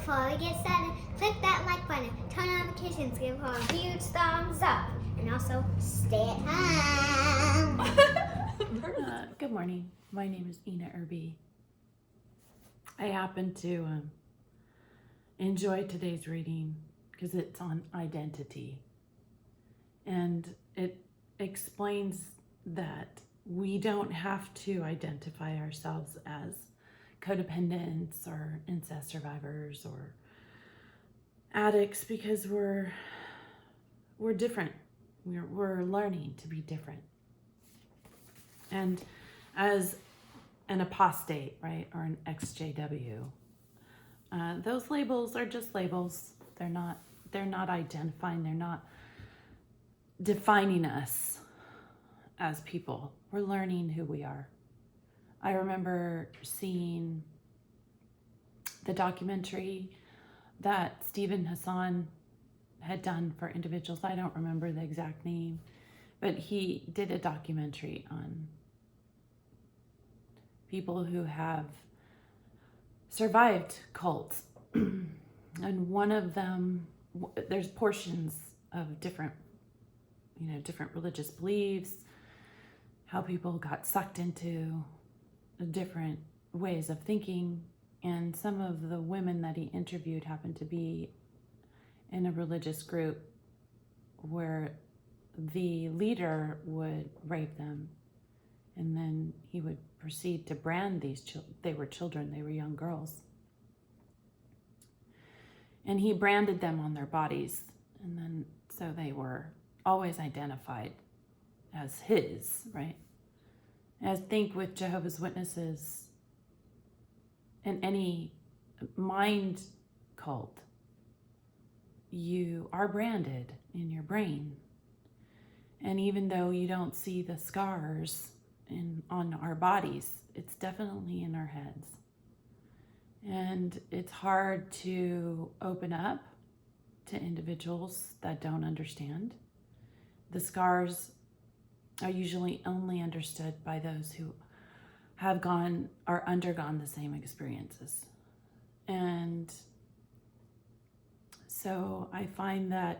before we get started, click that like button, turn on notifications, give her a huge thumbs up, and also stay at home. Good morning. My name is Ina Irby. I happen to enjoy today's reading because it's on identity. And it explains that we don't have to identify ourselves as codependents or incest survivors or addicts because we're different. We're learning to be different. And as an apostate, right, or an ExJW, those labels are just labels. They're not identifying. They're not defining us as people. We're learning who we are. I remember seeing the documentary that Stephen Hassan had done for individuals. I don't remember the exact name, but he did a documentary on people who have survived cults. And one of them, there's portions of different religious beliefs, how people got sucked into different ways of thinking. And some of the women that he interviewed happened to be in a religious group where the leader would rape them, and then he would proceed to brand these children. They were children, they were young girls. And he branded them on their bodies, and then so they were always identified as his, right? I think with Jehovah's Witnesses and any mind cult, you are branded in your brain. And even though you don't see the scars on our bodies, it's definitely in our heads. And it's hard to open up to individuals that don't understand. The scars are usually only understood by those who have gone or undergone the same experiences. And so I find that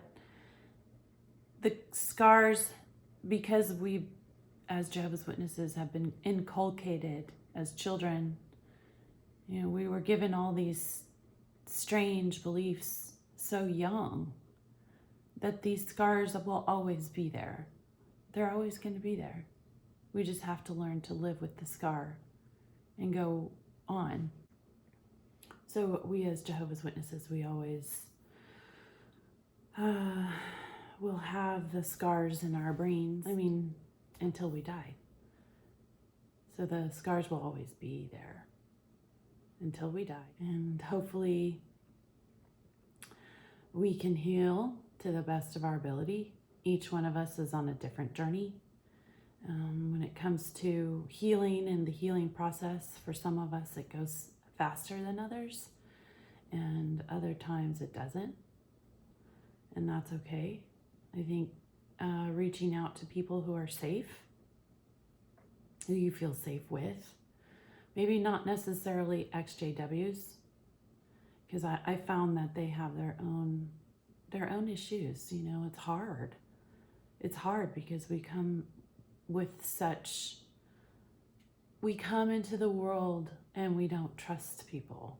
the scars, because we, as Jehovah's Witnesses, have been inculcated as children, we were given all these strange beliefs so young that these scars will always be there. They're always going to be there. We just have to learn to live with the scar and go on. So we as Jehovah's Witnesses, we always will have the scars in our brains, until we die. So the scars will always be there until we die. And hopefully we can heal to the best of our ability. Each one of us is on a different journey. When it comes to healing and the healing process, for some of us it goes faster than others, and other times it doesn't. And that's okay. I think reaching out to people who are safe, who you feel safe with, maybe not necessarily ExJWs, because I found that they have their own issues. It's hard. It's hard because we come into the world and we don't trust people.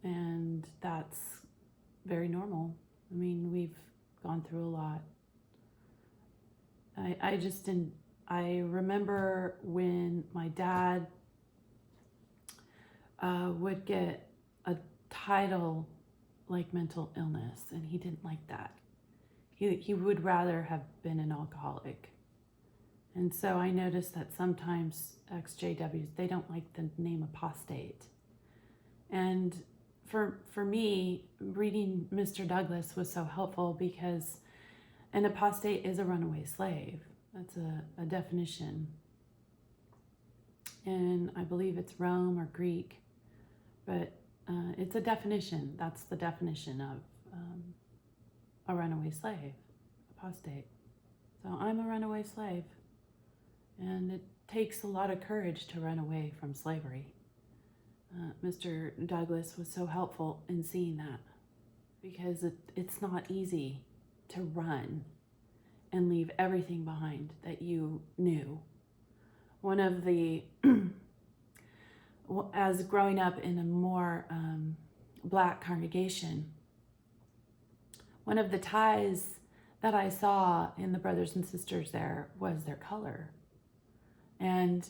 And that's very normal. We've gone through a lot. I remember when my dad would get a title like mental illness, and he didn't like that. He would rather have been an alcoholic. And so I noticed that sometimes ExJWs, they don't like the name apostate. And for me, reading Mr. Douglas was so helpful because an apostate is a runaway slave. That's a definition. And I believe it's Rome or Greek, but it's a definition. That's the definition of a runaway slave, apostate. So I'm a runaway slave, and it takes a lot of courage to run away from slavery. Mr. Douglas was so helpful in seeing that, because it's not easy to run and leave everything behind that you knew. One of the, as growing up in a more Black congregation, one of the ties that I saw in the brothers and sisters there was their color. And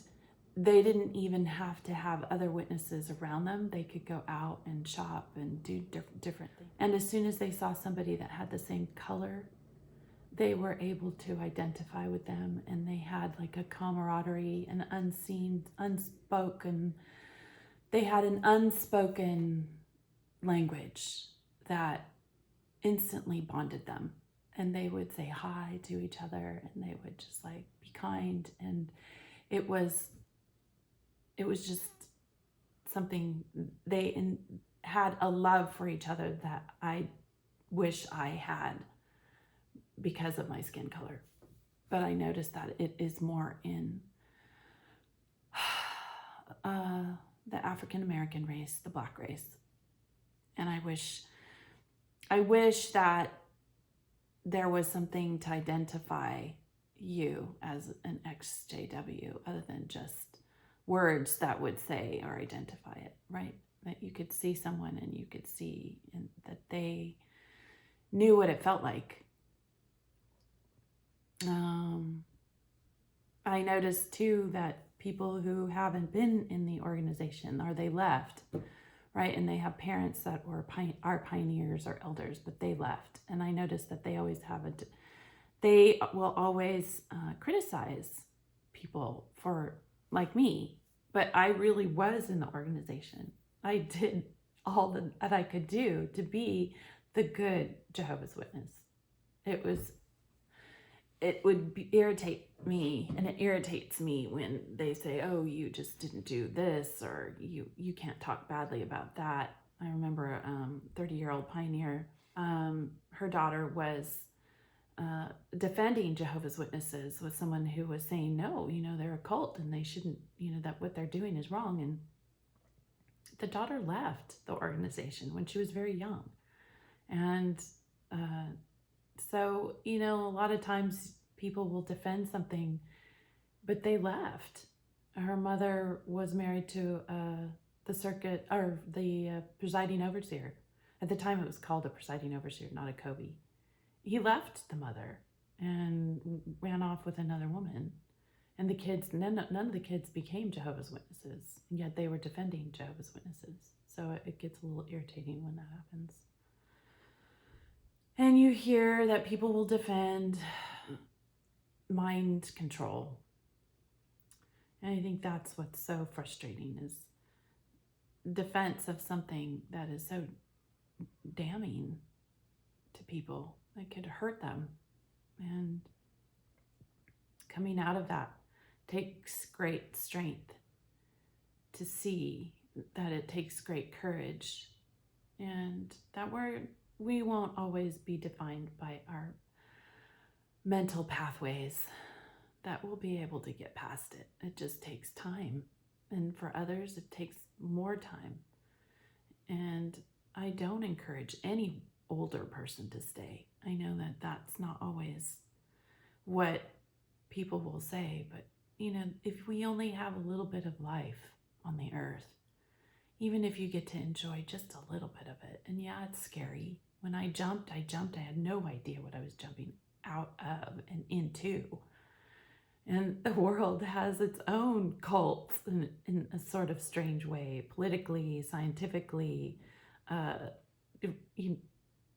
they didn't even have to have other witnesses around them. They could go out and shop and do different things. And as soon as they saw somebody that had the same color, they were able to identify with them, and they had like a camaraderie, an unspoken, they had an unspoken language that instantly bonded them. And they would say hi to each other, and they would just like be kind. And it was just something, they had a love for each other that I wish I had because of my skin color. But I noticed that it is more in the African American race, the Black race. And I wish that there was something to identify you as an ExJW other than just words that would say or identify it, right? That you could see someone and you could see that they knew what it felt like. I noticed too that people who haven't been in the organization, or they left, right? And they have parents that are pioneers or elders, but they left. And I noticed that they always they will always criticize people for, like me, but I really was in the organization. I did all that I could do to be the good Jehovah's Witness. It would irritate me, and it irritates me when they say, oh, you just didn't do this, or you can't talk badly about that. I remember a 30-year-old pioneer, her daughter was defending Jehovah's Witnesses with someone who was saying, no, they're a cult and they shouldn't, that what they're doing is wrong. And the daughter left the organization when she was very young. And so, a lot of times people will defend something, but they left. Her mother was married to the circuit, or the presiding overseer. At the time it was called a presiding overseer, not a Kobe. He left the mother and ran off with another woman. And the kids, none of the kids became Jehovah's Witnesses, and yet they were defending Jehovah's Witnesses. So it gets a little irritating when that happens. And you hear that people will defend mind control. And I think that's what's so frustrating, is defense of something that is so damning to people, that could hurt them. And coming out of that takes great strength to see that it takes great courage, and that we won't always be defined by our mental pathways, that we'll be able to get past it. It just takes time. And for others, it takes more time. And I don't encourage any older person to stay. I know that that's not always what people will say, but if we only have a little bit of life on the earth, even if you get to enjoy just a little bit of it, and yeah, it's scary. When I jumped, I had no idea what I was jumping out of and into. And the world has its own cults in a sort of strange way, politically, scientifically,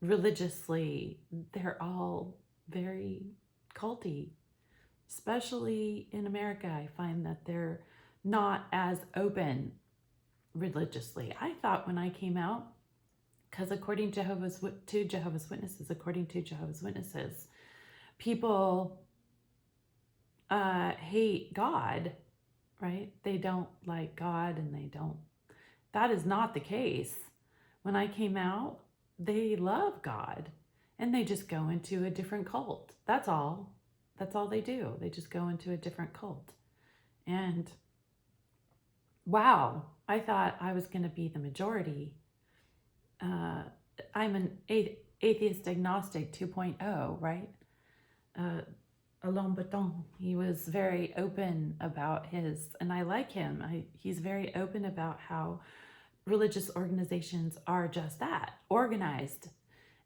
religiously. They're all very culty. Especially in America, I find that they're not as open religiously. I thought when I came out, because according to Jehovah's Witnesses, people hate God, right? They don't like God, and that is not the case. When I came out, they love God, and they just go into a different cult. That's all they do. They just go into a different cult. And wow, I thought I was going to be the majority. I'm an atheist agnostic 2.0, right? Alain Baton, he was very open about and I like him. He's very open about how religious organizations are just that, organized.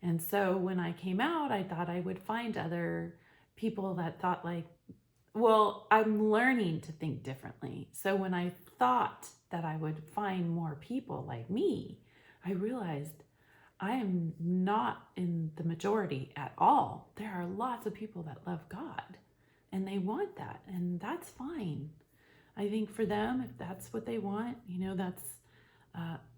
And so when I came out, I thought I would find other people that thought like, well, I'm learning to think differently. So when I thought that I would find more people like me, I realized I am not in the majority at all. There are lots of people that love God and they want that, and that's fine. I think for them, if that's what they want, that's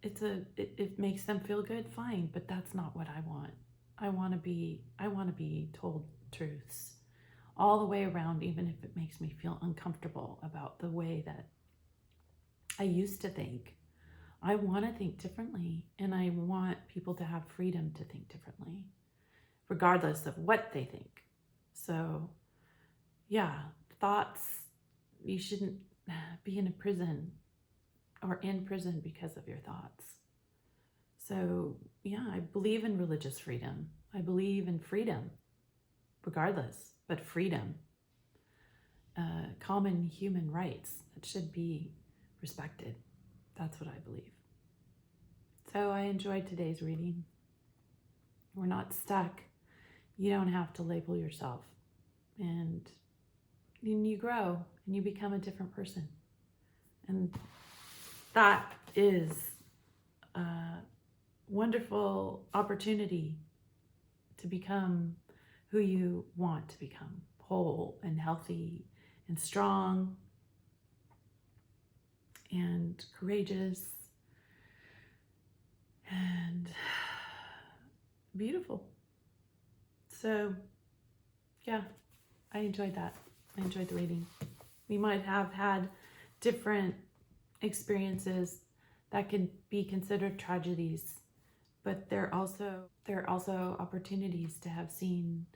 it makes them feel good, fine, but that's not what I want. I want to be told truths all the way around, even if it makes me feel uncomfortable about the way that I used to think. I want to think differently, and I want people to have freedom to think differently, regardless of what they think. So, yeah, thoughts, you shouldn't be in a prison or in prison because of your thoughts. So, yeah, I believe in religious freedom. I believe in freedom, regardless, but freedom. Common human rights that should be respected. That's what I believe. So I enjoyed today's reading. We're not stuck. You don't have to label yourself. And you grow and you become a different person. And that is a wonderful opportunity to become who you want to become, whole and healthy and strong and courageous and beautiful. So, yeah, I enjoyed that. I enjoyed the reading. We might have had different experiences that can be considered tragedies, but there are also opportunities to have seen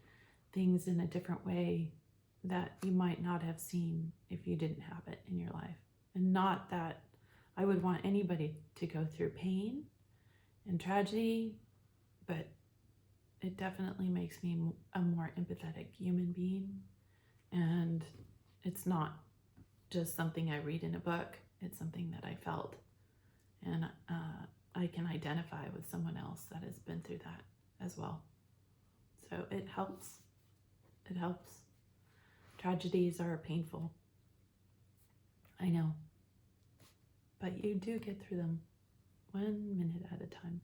things in a different way that you might not have seen if you didn't have it in your life. And not that I would want anybody to go through pain and tragedy, but it definitely makes me a more empathetic human being. And it's not just something I read in a book, it's something that I felt. And I can identify with someone else that has been through that as well. So it helps. It helps. Tragedies are painful. I know. But you do get through them 1 minute at a time.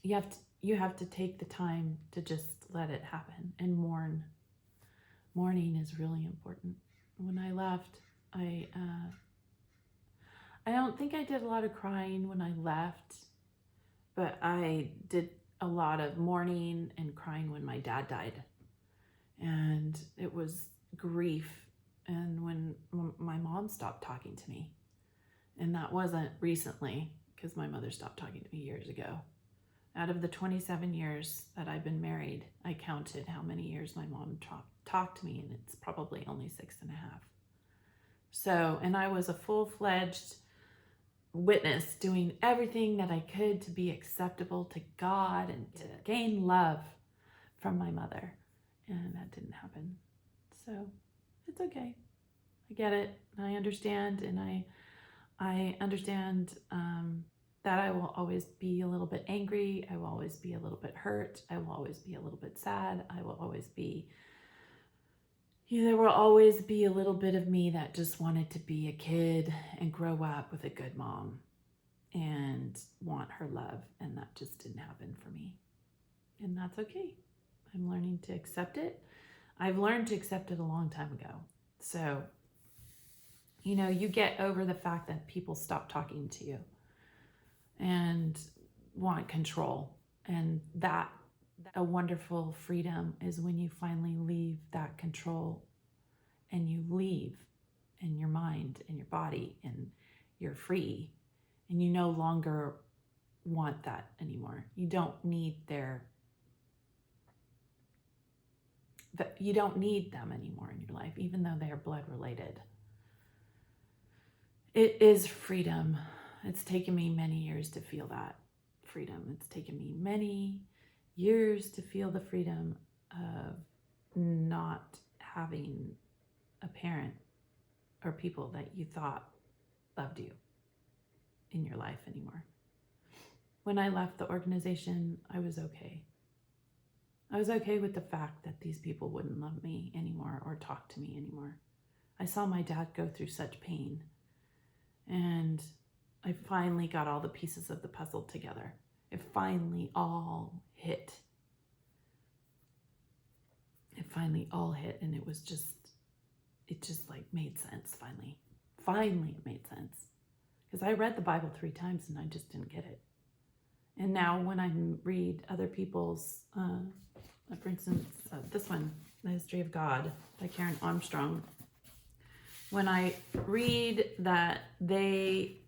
You have to take the time to just let it happen and mourn. Mourning is really important. When I left, I don't think I did a lot of crying when I left, but I did a lot of mourning and crying when my dad died. And it was grief. And when my mom stopped talking to me, and that wasn't recently, because my mother stopped talking to me years ago. Out of the 27 years that I've been married, I counted how many years my mom talked to me, and it's probably only 6.5. So, and I was a full-fledged witness, doing everything that I could to be acceptable to God and to gain love from my mother. And that didn't happen. So it's okay. I get it. I understand. And I understand that I will always be a little bit angry. I will always be a little bit hurt. I will always be a little bit sad. I will always be, there will always be a little bit of me that just wanted to be a kid and grow up with a good mom and want her love. And that just didn't happen for me. And that's okay. I'm learning to accept it. I've learned to accept it a long time ago. So, you get over the fact that people stop talking to you and want control. And that a wonderful freedom is when you finally leave that control and you leave in your mind and your body and you're free and you no longer want that anymore. You don't need you don't need them anymore in your life, even though they are blood related. It is freedom. It's taken me many years to feel that freedom. It's taken me many years to feel the freedom of not having a parent or people that you thought loved you in your life anymore. When I left the organization, I was okay. I was okay with the fact that these people wouldn't love me anymore or talk to me anymore. I saw my dad go through such pain, and I finally got all the pieces of the puzzle together. It finally all hit. It finally all hit, and it just like made sense finally. Finally it made sense. Because I read the Bible 3 times and I just didn't get it. And now when I read other people's, for instance, this one, The History of God by Karen Armstrong, when I read that they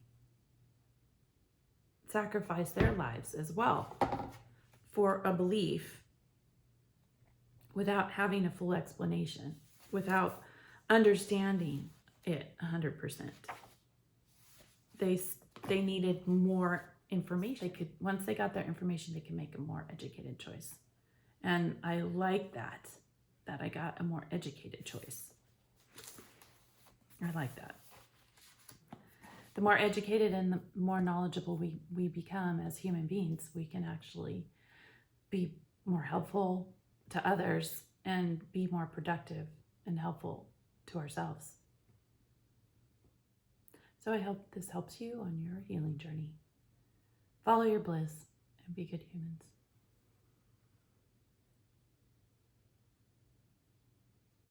sacrifice their lives as well for a belief without having a full explanation, without understanding it 100%. They needed more information. Once they got their information, they could make a more educated choice. And I like that I got a more educated choice. I like that. The more educated and the more knowledgeable we become as human beings, we can actually be more helpful to others and be more productive and helpful to ourselves. So I hope this helps you on your healing journey. Follow your bliss and be good humans.